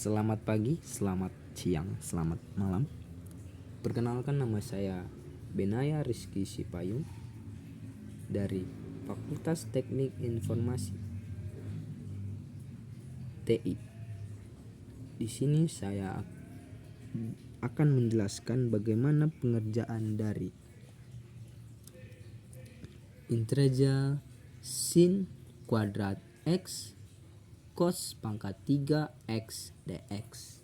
Selamat pagi, selamat siang, selamat malam. Perkenalkan, nama saya Benaya Rizky Sipayung dari Fakultas Teknik Informasi TI. Di sini saya akan menjelaskan bagaimana pengerjaan dari integer sin kuadrat X cos pangkat 3 X dx.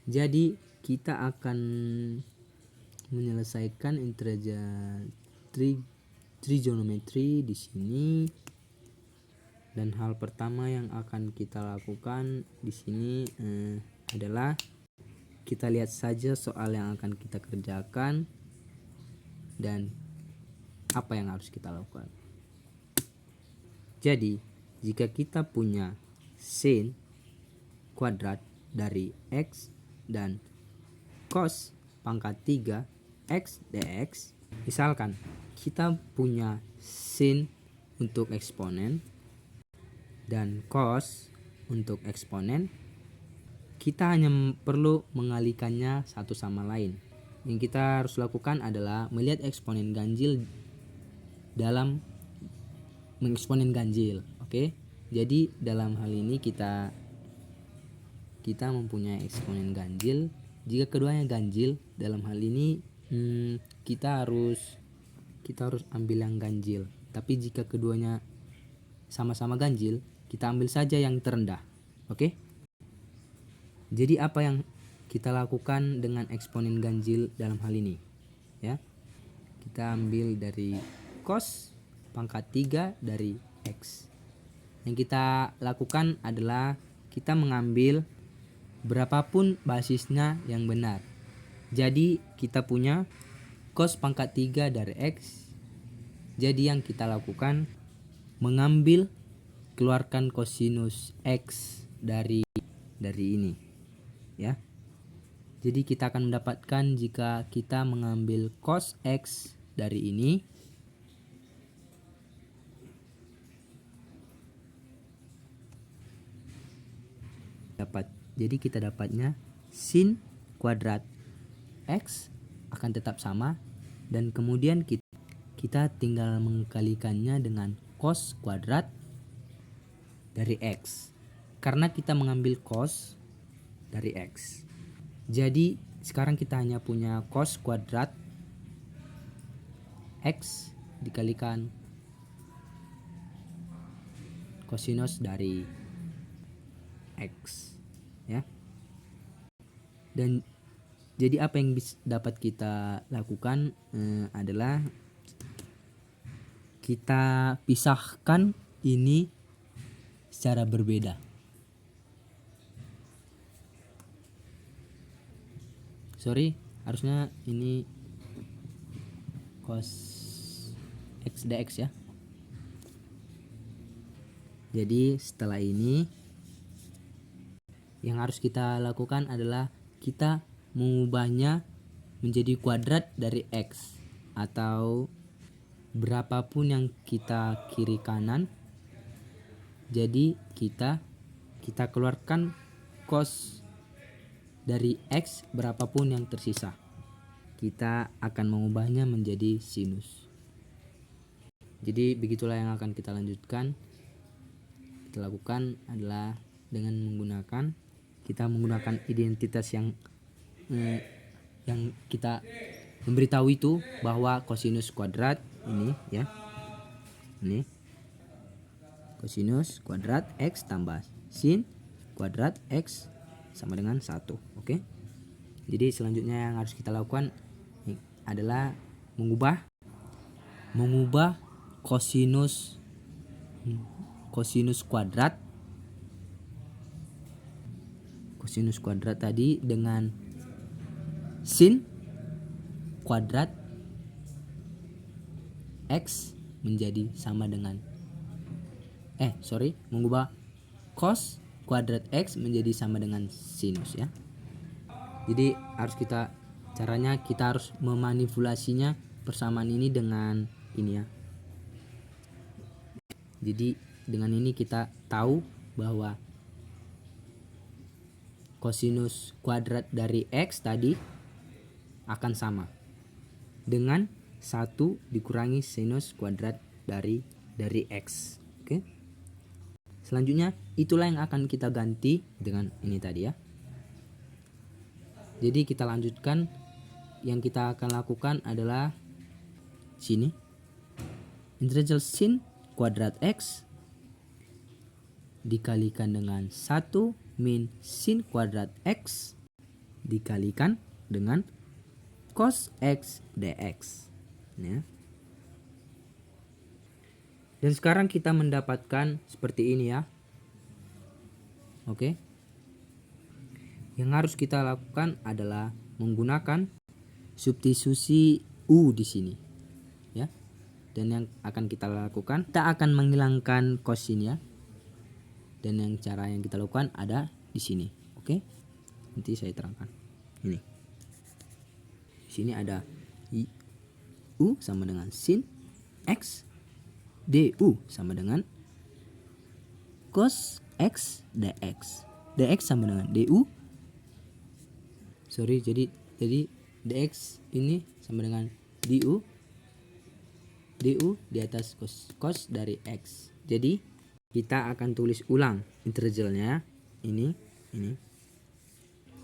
Jadi kita akan menyelesaikan integer trigonometri di sini, dan hal pertama yang akan kita lakukan di sini adalah kita lihat saja soal yang akan kita kerjakan dan apa yang harus kita lakukan. Jadi jika kita punya sin kuadrat dari X dan cos pangkat 3 X dx, misalkan kita punya sin untuk eksponen dan cos untuk eksponen, kita hanya perlu mengalikannya satu sama lain. Yang kita harus lakukan adalah melihat eksponen ganjil dalam mengeksponen ganjil. Oke, jadi dalam hal ini kita mempunyai eksponen ganjil. Jika keduanya ganjil, dalam hal ini kita harus ambil yang ganjil. Tapi jika keduanya sama-sama ganjil, kita ambil saja yang terendah. Oke? Jadi apa yang kita lakukan dengan eksponen ganjil dalam hal ini? Ya. Kita ambil dari cos pangkat 3 dari X. Yang kita lakukan adalah kita mengambil berapapun basisnya yang benar. Jadi kita punya cos pangkat 3 dari X. Jadi yang kita lakukan mengambil keluarkan kosinus X dari ini, ya. Jadi kita akan mendapatkan jika kita mengambil cos X dari ini, jadi kita dapatnya sin kuadrat X akan tetap sama, dan kemudian kita tinggal mengkalikannya dengan cos kuadrat dari X karena kita mengambil cos dari X. Jadi sekarang kita hanya punya cos kuadrat X dikalikan kosinus dari X, ya. Dan jadi apa yang dapat kita lakukan adalah kita pisahkan ini secara berbeda. Harusnya ini cos X dx, ya. Jadi setelah ini yang harus kita lakukan adalah kita mengubahnya menjadi kuadrat dari X, atau berapapun yang kita kiri kanan. Jadi kita keluarkan cos dari X berapapun yang tersisa. Kita akan mengubahnya menjadi sinus. Jadi begitulah yang akan kita lanjutkan. Kita lakukan adalah dengan kita menggunakan identitas yang kita memberitahu itu bahwa kosinus kuadrat ini, ya. Ini kosinus kuadrat X tambah sin kuadrat X sama dengan 1. Oke. Jadi selanjutnya yang harus kita lakukan adalah mengubah kosinus kuadrat tadi dengan sin kuadrat X menjadi sama dengan mengubah cos kuadrat X menjadi sama dengan sinus, ya. Jadi caranya kita harus memanipulasinya persamaan ini dengan ini, ya. Jadi dengan ini kita tahu bahwa kosinus kuadrat dari X tadi akan sama dengan 1 dikurangi sinus kuadrat dari X. Oke. Selanjutnya itulah yang akan kita ganti dengan ini tadi ya. Jadi kita lanjutkan, yang kita akan lakukan adalah sini integral sin kuadrat X dikalikan dengan 1 min sin kuadrat X dikalikan dengan cos X dx ya. Dan sekarang kita mendapatkan seperti ini ya. Oke. Yang harus kita lakukan adalah menggunakan substitusi U di sini ya. Dan yang akan kita lakukan, kita akan menghilangkan cos ini ya. Dan yang cara yang kita lakukan ada di sini. Oke. Nanti saya terangkan. Ini. Di sini ada U sama dengan sin X, du sama dengan cos X dx. Dx sama dengan du. Jadi dx ini sama dengan du. Du di atas cos dari X. Jadi kita akan tulis ulang integralnya ini.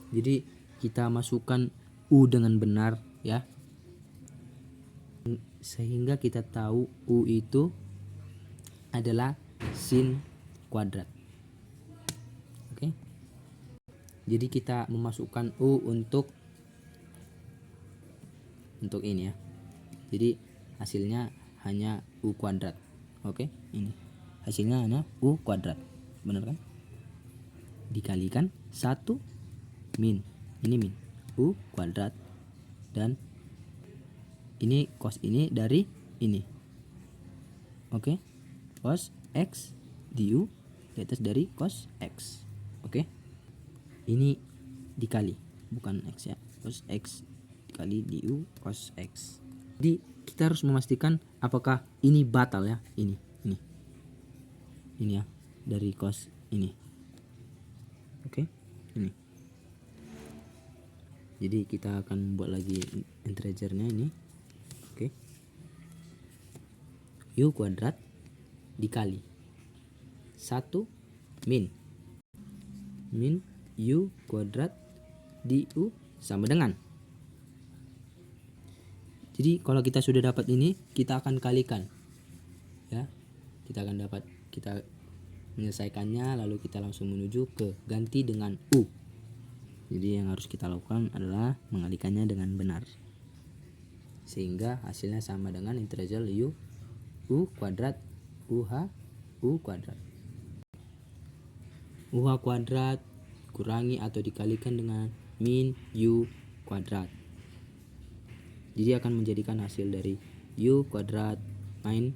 Jadi kita masukkan U dengan benar ya. Sehingga kita tahu U itu adalah sin kuadrat. Oke. Jadi kita memasukkan U untuk ini ya. Jadi hasilnya hanya U kuadrat. Oke, ini. Hasilnya hanya U kuadrat. Benar kan? Dikalikan 1 min. Ini min U kuadrat. Dan ini cos ini dari ini. Oke. Cos X du di atas dari cos X. Oke. Ini dikali, bukan X ya. Cos X dikali du cos X. Jadi kita harus memastikan apakah ini batal ya. Ini ya, dari cos ini. Oke. Ini. Jadi kita akan membuat lagi integernya ini. Oke. U kuadrat dikali 1 min U kuadrat du sama dengan. Jadi kalau kita sudah dapat ini, kita akan kalikan ya. Kita menyelesaikannya, lalu kita langsung menuju ke ganti dengan U. Jadi yang harus kita lakukan adalah mengalikannya dengan benar, sehingga hasilnya sama dengan integral U kuadrat U kuadrat. UH kuadrat kurangi atau dikalikan dengan min U kuadrat. Jadi akan menjadikan hasil dari U kuadrat min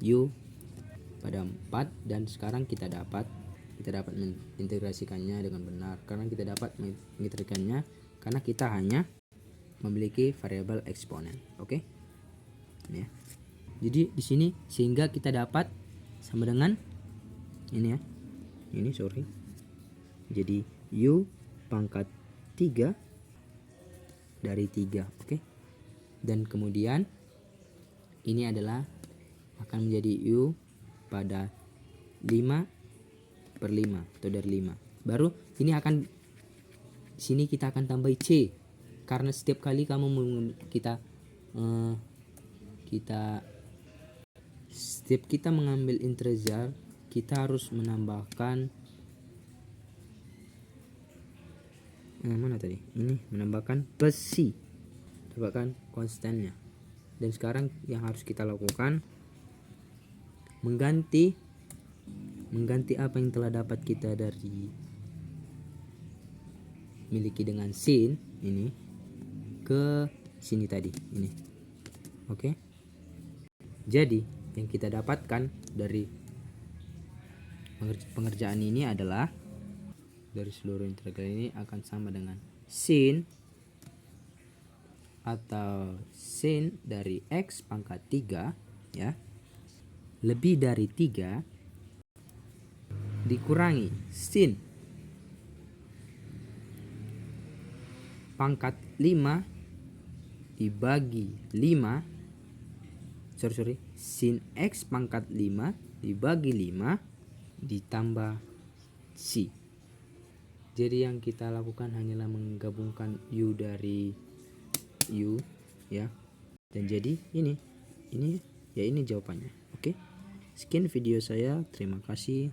U pada 4. Dan sekarang kita dapat mengintegrasikannya dengan benar. Karena kita dapat mengintegrasikannya karena kita hanya memiliki variabel eksponen. Oke. Ya. Jadi di sini sehingga kita dapat sama dengan ini ya. Jadi U pangkat 3 dari 3. Oke. Dan kemudian ini adalah akan menjadi U pada 5/5 atau dari 5. Baru ini akan sini kita akan tambah C, karena setiap kali setiap kita mengambil integer, kita harus menambahkan mana tadi? Ini menambahkan plus C, tambahkan konstannya. Dan sekarang yang harus kita lakukan mengganti apa yang telah dapat kita dari miliki dengan sin ini ke sini tadi ini. Oke. Jadi yang kita dapatkan dari pengerjaan ini adalah dari seluruh integral ini akan sama dengan sin atau sin dari X pangkat 3 ya, lebih dari 3 dikurangi sin pangkat 5 dibagi 5, sin X pangkat 5 dibagi 5 ditambah C. Jadi yang kita lakukan hanyalah menggabungkan U dari U ya. Dan jadi ini jawabannya. Oke. Sekian video saya. Terima kasih.